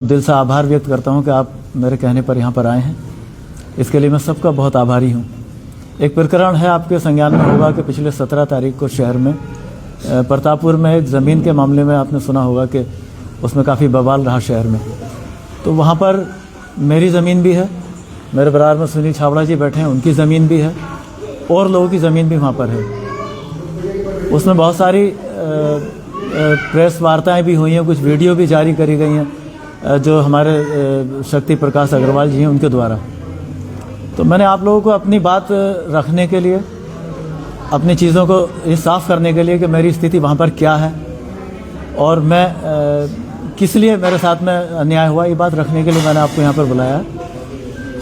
दिल से आभार व्यक्त करता हूं कि आप मेरे कहने पर यहाँ पर आए हैं। इसके लिए मैं सबका बहुत आभारी हूं। एक प्रकरण है, आपके संज्ञान में होगा कि पिछले 17 तारीख को शहर में प्रतापपुर में एक ज़मीन के मामले में आपने सुना होगा कि उसमें काफ़ी बवाल रहा शहर में। तो वहाँ पर मेरी ज़मीन भी है, मेरे बराबर में सुनील छाबड़ा जी बैठे हैं, उनकी ज़मीन भी है और लोगों की ज़मीन भी वहाँ पर है। उसमें बहुत सारी प्रेस वार्ताएँ भी हुई हैं, कुछ वीडियो भी जारी करी गई हैं जो हमारे शक्ति प्रकाश अग्रवाल जी हैं उनके द्वारा। तो मैंने आप लोगों को अपनी बात रखने के लिए, अपनी चीज़ों को साफ करने के लिए कि मेरी स्थिति वहाँ पर क्या है और मैं किस लिए मेरे साथ में अन्याय हुआ, ये बात रखने के लिए मैंने आपको यहाँ पर बुलाया।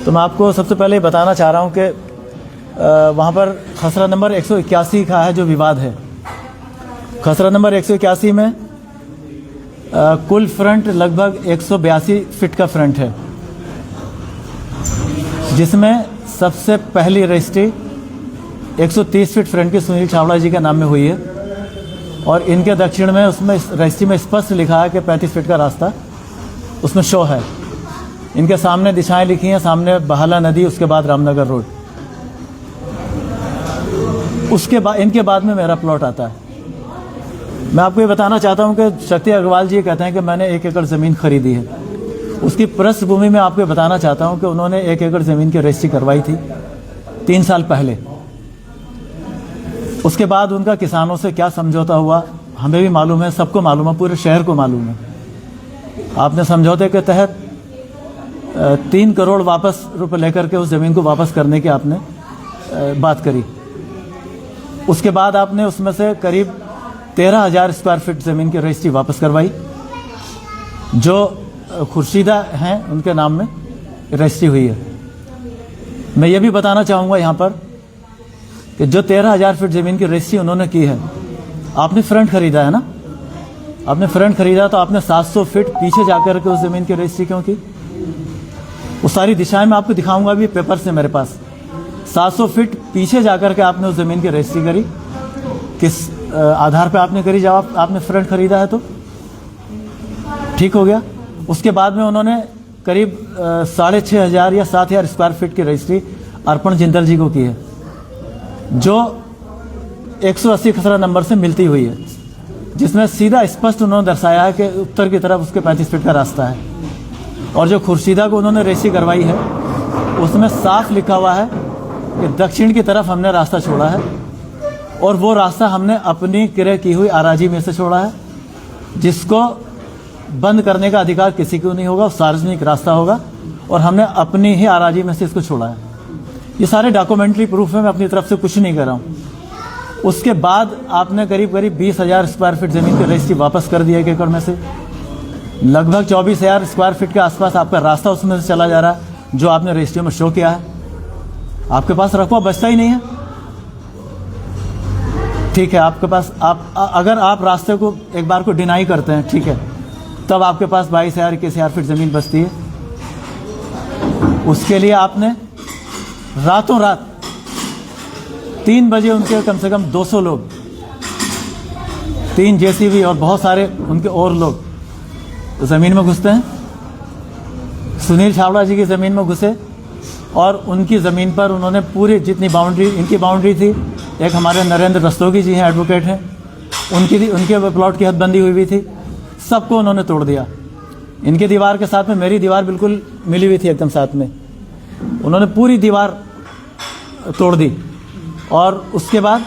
तो मैं आपको सबसे पहले बताना चाह रहा हूँ कि वहाँ पर खसरा नंबर 181 का है जो विवाद है। खसरा नंबर 181 में कुल फ्रंट लगभग 182 फीट का फ्रंट है, जिसमें सबसे पहली रजिस्ट्री 130 फीट फ्रंट की सुनील छाबड़ा जी के नाम में हुई है और इनके दक्षिण में उसमें रजिस्ट्री में स्पष्ट लिखा है कि 35 फीट का रास्ता उसमें शो है। इनके सामने दिशाएं लिखी हैं, सामने बहाला नदी, उसके बाद रामनगर रोड, उसके बाद इनके बाद में मेरा प्लॉट आता है। मैं आपको ये बताना चाहता हूं कि शक्ति अग्रवाल जी कहते हैं कि मैंने 1 एकड़ ज़मीन खरीदी है। उसकी पृष्ठभूमि में आपको बताना चाहता हूं कि उन्होंने 1 एकड़ ज़मीन की रजिस्ट्री करवाई थी 3 साल पहले। उसके बाद उनका किसानों से क्या समझौता हुआ हमें भी मालूम है, सबको मालूम है, पूरे शहर को मालूम है। आपने समझौते के तहत 3 करोड़ रुपए लेकर के उस ज़मीन को वापस करने की आपने बात करी। उसके बाद आपने उसमें से करीब 13,000 स्क्वायर फीट ज़मीन की रजिस्ट्री वापस करवाई, जो खुर्शीदा हैं उनके नाम में रजिस्ट्री हुई है। मैं ये भी बताना चाहूँगा यहाँ पर कि जो 13,000 फीट ज़मीन की रजिस्ट्री उन्होंने की है, आपने फ्रंट खरीदा है ना, आपने फ्रंट खरीदा तो आपने 700 फीट पीछे जाकर के उस ज़मीन की रजिस्ट्री क्यों की? वो सारी दिशाएं मैं आपको दिखाऊंगा, अभी पेपर से मेरे पास 700 फीट पीछे जाकर के आपने उस ज़मीन की रजिस्ट्री करी। किस आधार पे आपने करी? जब आपने फ्रंट खरीदा है तो ठीक हो गया। उसके बाद में उन्होंने करीब 6,500 या 7,000 स्क्वायर फीट की रजिस्ट्री अर्पण जिंदल जी को की है, जो 180 खसरा नंबर से मिलती हुई है, जिसमें सीधा स्पष्ट उन्होंने दर्शाया है कि उत्तर की तरफ उसके 35 फीट का रास्ता है। और जो खुर्शीदा को उन्होंने रजिस्ट्री करवाई है उसमें साफ लिखा हुआ है कि दक्षिण की तरफ हमने रास्ता छोड़ा है और वो रास्ता हमने अपनी क्रय की हुई आराजी में से छोड़ा है, जिसको बंद करने का अधिकार किसी को नहीं होगा, सार्वजनिक रास्ता होगा और हमने अपनी ही आराजी में से इसको छोड़ा है। ये सारे डॉक्यूमेंट्री प्रूफ है, मैं अपनी तरफ से कुछ नहीं कर रहा हूँ। उसके बाद आपने करीब 20,000 स्क्वायर फीट ज़मीन की रजिस्ट्री वापस कर दिया 1 एकड़ में से। लगभग 24,000 स्क्वायर फीट के आसपास आपका रास्ता उसमें से चला जा रहा है, जो आपने रजिस्ट्री में शो किया है। आपके पास रकबा बचता ही नहीं है, ठीक है। आपके पास अगर आप रास्ते को एक बार को डिनाई करते हैं, ठीक है, तब आपके पास 22,000 21,000 फीट ज़मीन बचती है। उसके लिए आपने रातों रात 3 बजे उनके कम से कम 200 लोग, 3 जेसीबी और बहुत सारे उनके और लोग ज़मीन में घुसते हैं। सुनील छाबड़ा जी की ज़मीन में घुसे और उनकी ज़मीन पर उन्होंने पूरी जितनी बाउंड्री, इनकी बाउंड्री थी, एक हमारे नरेंद्र रस्तोगी जी हैं, एडवोकेट हैं, उनके प्लॉट की हदबंदी हुई थी, सबको उन्होंने तोड़ दिया। इनकी दीवार के साथ में मेरी दीवार बिल्कुल मिली हुई थी एकदम साथ में, उन्होंने पूरी दीवार तोड़ दी। और उसके बाद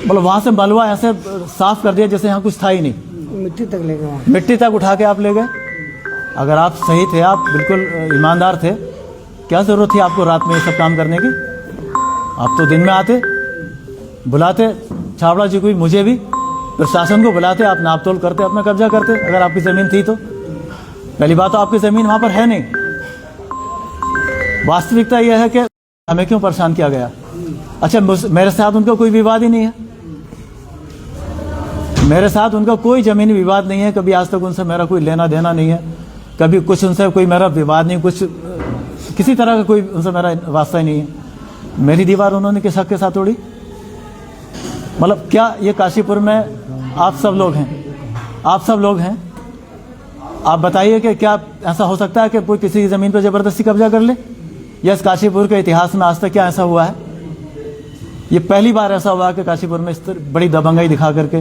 मतलब वहाँ से मलबा ऐसे साफ कर दिया जैसे यहाँ कुछ था ही नहीं, मिट्टी तक ले गए, मिट्टी तक उठा के आप ले गए। अगर आप सही थे, आप बिल्कुल ईमानदार थे, क्या ज़रूरत थी आपको रात में ये सब काम करने की? आप तो दिन में आते, बुलाते छाबड़ा जी को भी, मुझे भी, प्रशासन को बुलाते, आप नाप तोल करते, अपना कब्जा करते। अगर आपकी ज़मीन थी तो पहली बात तो आपकी ज़मीन वहाँ पर है नहीं। वास्तविकता यह है कि हमें क्यों परेशान किया गया? अच्छा, मेरे साथ उनका कोई विवाद ही नहीं है, मेरे साथ उनका कोई ज़मीनी विवाद नहीं है। कभी आज तक उनसे मेरा कोई लेना देना नहीं है, कभी कुछ उनसे कोई मेरा विवाद नहीं, कुछ किसी तरह का कोई उनसे मेरा वास्ता ही नहीं है। मेरी दीवार उन्होंने किस हक के साथ तोड़ी? मतलब क्या ये काशीपुर में आप सब लोग हैं, आप बताइए कि क्या ऐसा हो सकता है कि कोई किसी की ज़मीन पर ज़बरदस्ती कब्जा कर ले? या इस काशीपुर के इतिहास में आज तक क्या ऐसा हुआ है? ये पहली बार ऐसा हुआ कि काशीपुर में इस तरह बड़ी दबंगाई दिखा करके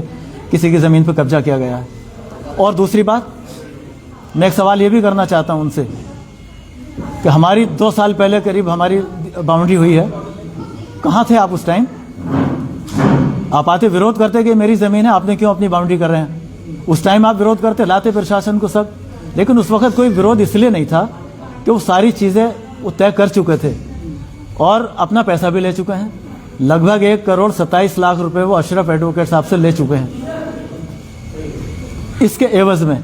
किसी की ज़मीन पर कब्जा किया गया है। और दूसरी बात, मैं एक सवाल ये भी करना चाहता हूँ उनसे कि हमारी 2 साल पहले करीब हमारी बाउंड्री हुई है, कहाँ थे आप उस टाइम? आप आते विरोध करते कि मेरी ज़मीन है, आपने क्यों अपनी बाउंड्री कर रहे हैं? उस टाइम आप विरोध करते, लाते प्रशासन को सब, लेकिन उस वक्त कोई विरोध इसलिए नहीं था कि वो सारी चीज़ें वो तय कर चुके थे और अपना पैसा भी ले चुके हैं। लगभग 1,27,00,000 रुपए वो अशरफ एडवोकेट साहब से ले चुके हैं। इसके एवज में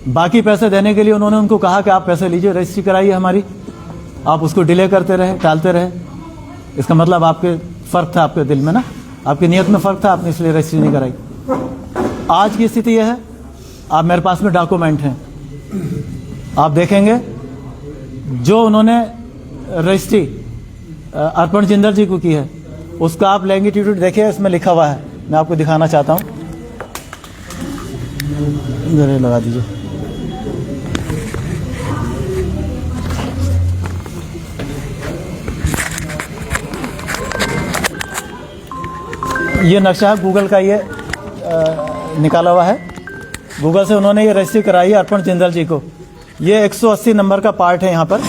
बाकी पैसे देने के लिए उन्होंने उनको कहा कि आप पैसे लीजिए, रजिस्ट्री कराइए हमारी। आप उसको डिले करते रहे, टालते रहे। इसका मतलब आपके फ़र्क था, आपके दिल में ना, आपकी नीयत में फ़र्क था, आपने इसलिए रजिस्ट्री नहीं कराई। आज की स्थिति यह है, आप मेरे पास में डॉक्यूमेंट हैं, आप देखेंगे जो उन्होंने रजिस्ट्री अर्पण जिंदल जी को की है, उसका आप लैंगिट्यूड देखिए, इसमें लिखा हुआ है। मैं आपको दिखाना चाहता हूँ, जरा लगा दीजिए। ये नक्शा है गूगल का, ये निकाला हुआ है गूगल से। उन्होंने ये रजिस्ट्री कराई है अर्पण जिंदल जी को। ये 180 नंबर का पार्ट है यहाँ पर।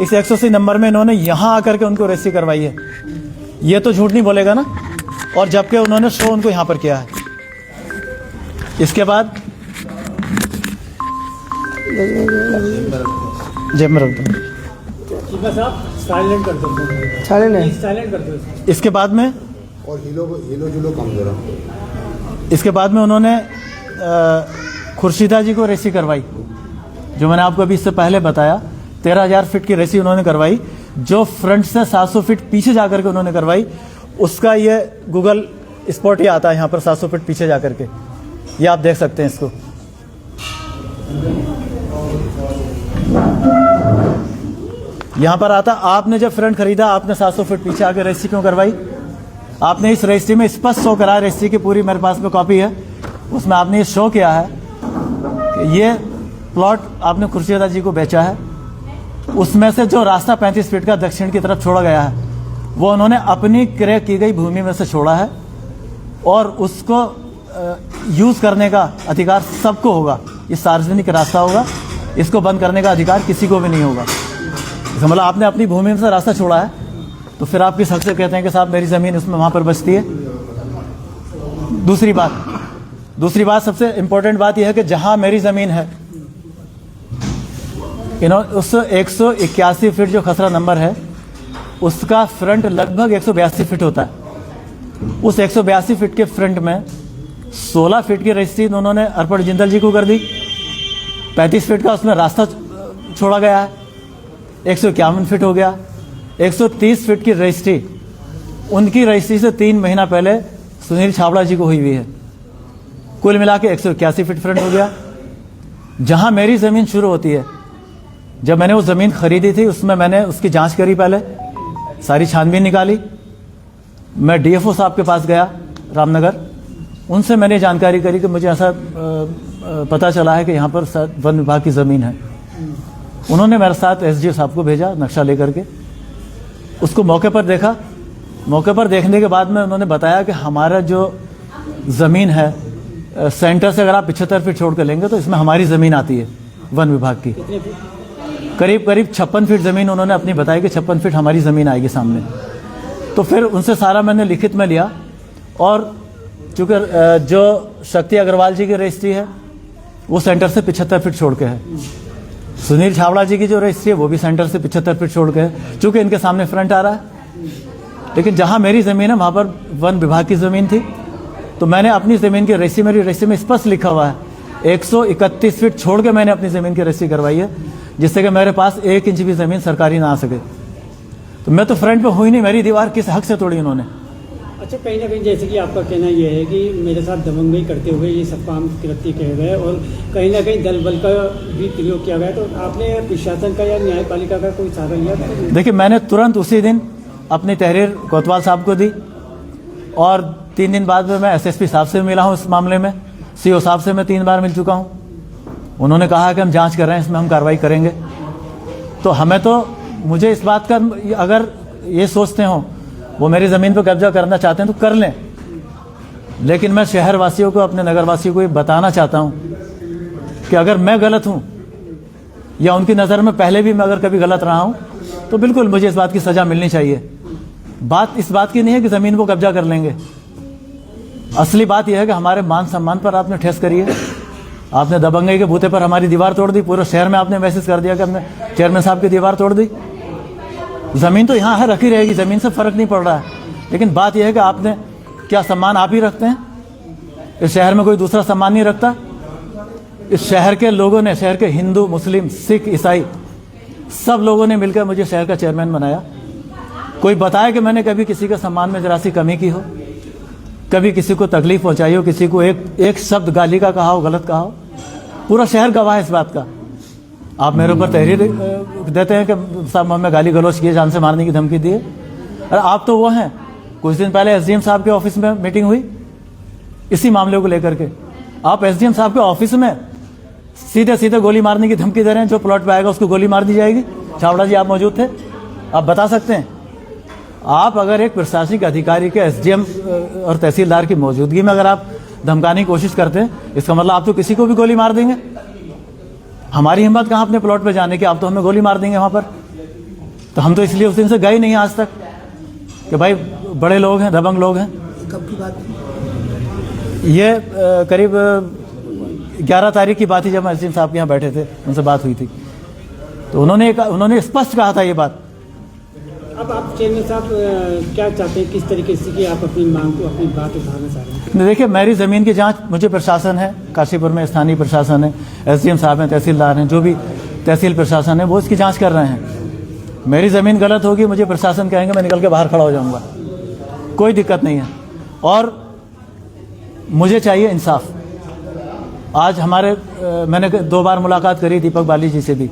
इस 180 नंबर में इन्होंने यहाँ आकर के उनको रजिस्ट्री करवाई है। ये तो झूठ नहीं बोलेगा ना। और जबकि उन्होंने शो उनको यहाँ पर किया है। इसके बाद जेब में रख दो, साइलेंट कर दो, साइलेंट कर दो। इसके बाद में और हिलो जुलो कम जरा। इसके बाद में उन्होंने खुर्शीदा जी को रजिस्ट्री करवाई, जो मैंने आपको अभी इससे पहले बताया। 13,000 फीट की रजिस्ट्री उन्होंने करवाई, जो फ्रंट से 700 फीट पीछे जाकर के उन्होंने करवाई। उसका ये गूगल स्पॉट ही आता है यहाँ पर 700 फीट पीछे जाकर के, ये आप देख सकते हैं इसको। यहाँ पर आता, आपने जब फ्रंट खरीदा आपने 700 फीट पीछे आकर रजिस्ट्री क्यों करवाई? आपने इस रजिस्ट्री में स्पष्ट शो करा, रजिस्ट्री की पूरी मेरे पास में कॉपी है, उसमें आपने ये शो किया है कि ये प्लॉट आपने खुर्शीदा जी को बेचा है। उसमें से जो रास्ता 35 फीट का दक्षिण की तरफ छोड़ा गया है, वो उन्होंने अपनी क्रय की गई भूमि में से छोड़ा है और उसको यूज़ करने का अधिकार सबको होगा। ये सार्वजनिक रास्ता होगा, इसको बंद करने का अधिकार किसी को भी नहीं होगा। इसका मतलब आपने अपनी भूमि में से रास्ता छोड़ा है, तो फिर आप किस हक से कहते हैं कि साहब मेरी ज़मीन उसमें वहाँ पर बचती है? दूसरी बात सबसे इम्पोर्टेंट बात यह है कि जहाँ मेरी ज़मीन है, उस 181 फीट जो खसरा नंबर है, उसका फ्रंट लगभग 182 फीट होता है। उस 182 फीट के फ्रंट में 16 फीट की रजिस्ट्री उन्होंने अर्पण जिंदल जी को कर दी। 35 फीट का उसमें रास्ता छोड़ा गया है, 151 फीट हो गया। 130 फीट की रजिस्ट्री, उनकी रजिस्ट्री से 3 महीना पहले सुनील छाबड़ा जी को हुई हुई है। कुल मिला के 181 फीट फ्रंट हो गया। जहां मेरी ज़मीन शुरू होती है, जब मैंने वो ज़मीन खरीदी थी, उसमें मैंने उसकी जांच करी, पहले सारी छानबीन निकाली। मैं डीएफओ साहब के पास गया रामनगर, उनसे मैंने जानकारी करी कि मुझे ऐसा पता चला है कि यहाँ पर वन विभाग की ज़मीन है। उन्होंने मेरे साथ एसडीओ साहब को भेजा नक्शा लेकर के, उसको मौके पर देखा। मौके पर देखने के बाद में उन्होंने बताया कि हमारा जो ज़मीन है, सेंटर से अगर आप 75 फीट छोड़ कर लेंगे तो इसमें हमारी ज़मीन आती है वन विभाग की। करीब 56 फीट ज़मीन उन्होंने अपनी बताई कि 56 फीट हमारी ज़मीन आएगी सामने। तो फिर उनसे सारा मैंने लिखित में लिया। और चूँकि जो शक्ति अग्रवाल जी की रजिस्ट्री है वो सेंटर से 75 फीट छोड़ के है, सुनील छाबड़ा जी की जो रजिस्ट्री है वो भी सेंटर से 75 फीट छोड़ के है, चूँकि इनके सामने फ्रंट आ रहा है। लेकिन जहाँ मेरी ज़मीन है वहाँ पर वन विभाग की ज़मीन थी, तो मैंने अपनी ज़मीन की रजिस्ट्री, मेरी रजिस्ट्री में स्पष्ट लिखा हुआ है 131 फीट छोड़ के मैंने अपनी ज़मीन की रजिस्ट्री करवाई है, जिससे कि मेरे पास 1 इंच भी ज़मीन सरकारी ना आ सके। तो मैं तो फ्रंट पे हुई नहीं, मेरी दीवार किस हक से तोड़ी उन्होंने? अच्छा, कहीं ना कहीं जैसे कि आपका कहना यह है कि मेरे साथ दबंगई करते हुए ये सब काम कृत्य किए गए और कहीं ना कहीं दल बल का भी प्रयोग किया गया, तो आपने प्रशासन का या न्यायपालिका का कोई सहारा लिया था? देखिए, मैंने तुरंत उसी दिन अपनी तहरीर कोतवाल साहब को दी और 3 दिन बाद में मैं एसएसपी साहब से मिला हूँ इस मामले में। सीओ साहब से मैं 3 बार मिल चुका हूँ। उन्होंने कहा कि हम जांच कर रहे हैं, इसमें हम कार्रवाई करेंगे। तो हमें तो, मुझे इस बात का, अगर ये सोचते हो वो मेरी ज़मीन पर कब्जा करना चाहते हैं तो कर लें, लेकिन मैं शहर वासियों को, अपने नगर वासियों को ये बताना चाहता हूँ कि अगर मैं गलत हूँ या उनकी नज़र में पहले भी मैं अगर कभी गलत रहा हूँ तो बिल्कुल मुझे इस बात की सज़ा मिलनी चाहिए। बात इस बात की नहीं है कि ज़मीन को कब्जा कर लेंगे, असली बात यह है कि हमारे मान सम्मान पर आपने ठेस करी है। आपने दबंगई के बूते पर हमारी दीवार तोड़ दी, पूरे शहर में आपने मैसेज कर दिया कि हमने चेयरमैन साहब की दीवार तोड़ दी। ज़मीन तो यहाँ है, रखी रहेगी, ज़मीन से फ़र्क नहीं पड़ रहा है, लेकिन बात यह है कि आपने, क्या सम्मान आप ही रखते हैं? इस शहर में कोई दूसरा सम्मान नहीं रखता। इस शहर के लोगों ने, शहर के हिंदू, मुस्लिम, सिख, ईसाई, सब लोगों ने मिलकर मुझे शहर का चेयरमैन बनाया। कोई बताए कि मैंने कभी किसी के सम्मान में जरा सी कमी की हो, कभी किसी को तकलीफ पहुंचाई हो, किसी को एक शब्द गाली का कहा हो, गलत कहा हो? पूरा शहर गवाह है इस बात का। आप मेरे ऊपर तहरीर देते हैं कि साहब हमें गाली गलौज किए, जान से मारने की धमकी दी है। अरे आप तो वो हैं, कुछ दिन पहले एसडीएम साहब के ऑफिस में मीटिंग हुई इसी मामले को लेकर के। आप एसडीएम साहब के ऑफिस में सीधे सीधे गोली मारने की धमकी दे रहे हैं, जो प्लॉट पे आएगा उसको गोली मार दी जाएगी। छावड़ा जी आप मौजूद थे, आप बता सकते हैं? आप अगर एक प्रशासनिक अधिकारी के, एसडीएम और तहसीलदार की मौजूदगी में अगर आप धमकाने की कोशिश करते हैं, इसका मतलब आप तो किसी को भी गोली मार देंगे। हमारी हिम्मत कहाँ अपने प्लॉट पे जाने की, आप तो हमें गोली मार देंगे वहाँ पर। तो हम तो इसलिए उस दिन से गए नहीं आज तक कि भाई बड़े लोग हैं, दबंग लोग हैं। कब की बात? ये करीब 11 तारीख की बात थी, जब एसडीएम साहब के यहाँ बैठे थे, उनसे बात हुई थी, तो उन्होंने स्पष्ट कहा था ये बात। अब आप चेयरमैन साहब क्या चाहते हैं, किस तरीके से कि आप अपनी मांग को, अपनी बात उठाना चाह रहे हैं? देखिए, मेरी ज़मीन की जांच, मुझे प्रशासन है, काशीपुर में स्थानीय प्रशासन है, एसडीएम साहब हैं, तहसीलदार हैं, जो भी तहसील प्रशासन है वो इसकी जांच कर रहे हैं। मेरी ज़मीन गलत होगी, मुझे प्रशासन कहेंगे, मैं निकल के बाहर खड़ा हो जाऊंगा, कोई दिक्कत नहीं है। और मुझे चाहिए इंसाफ। आज मैंने 2 बार मुलाकात करी दीपक बाली जी से भी।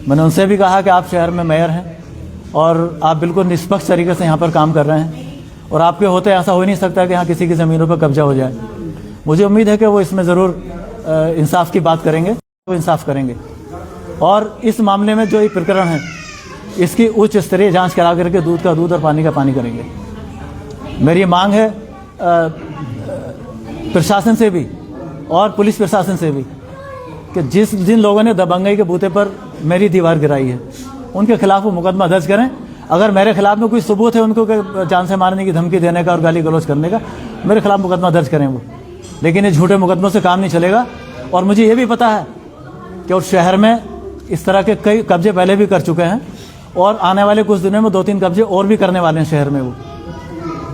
मैंने उनसे भी कहा कि आप शहर में मेयर हैं और आप बिल्कुल निष्पक्ष तरीके से यहाँ पर काम कर रहे हैं, और आपके होते ऐसा हो ही नहीं सकता कि यहाँ किसी की ज़मीनों पर कब्जा हो जाए। मुझे उम्मीद है कि वो इसमें ज़रूर इंसाफ की बात करेंगे, वो इंसाफ करेंगे। और इस मामले में जो ये प्रकरण है, इसकी उच्च स्तरीय जांच करा करके दूध का दूध और पानी का पानी करेंगे। मेरी मांग है प्रशासन से भी और पुलिस प्रशासन से भी कि जिन लोगों ने दबंगई के बूते पर मेरी दीवार गिराई है, उनके खिलाफ वो मुकदमा दर्ज करें। अगर मेरे खिलाफ में कोई सबूत है उनको जान से मारने की धमकी देने का और गाली गलौज करने का, मेरे खिलाफ मुकदमा दर्ज करें वो। लेकिन ये झूठे मुकदमों से काम नहीं चलेगा। और मुझे ये भी पता है कि उस शहर में इस तरह के कई कब्जे पहले भी कर चुके हैं, और आने वाले कुछ दिनों में 2-3 कब्जे और भी करने वाले हैं शहर में वो।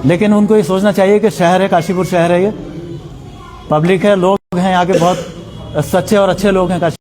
लेकिन उनको ये सोचना चाहिए कि शहर है, काशीपुर शहर है, ये पब्लिक है, लोग हैं यहाँ के, बहुत सच्चे और अच्छे लोग हैं।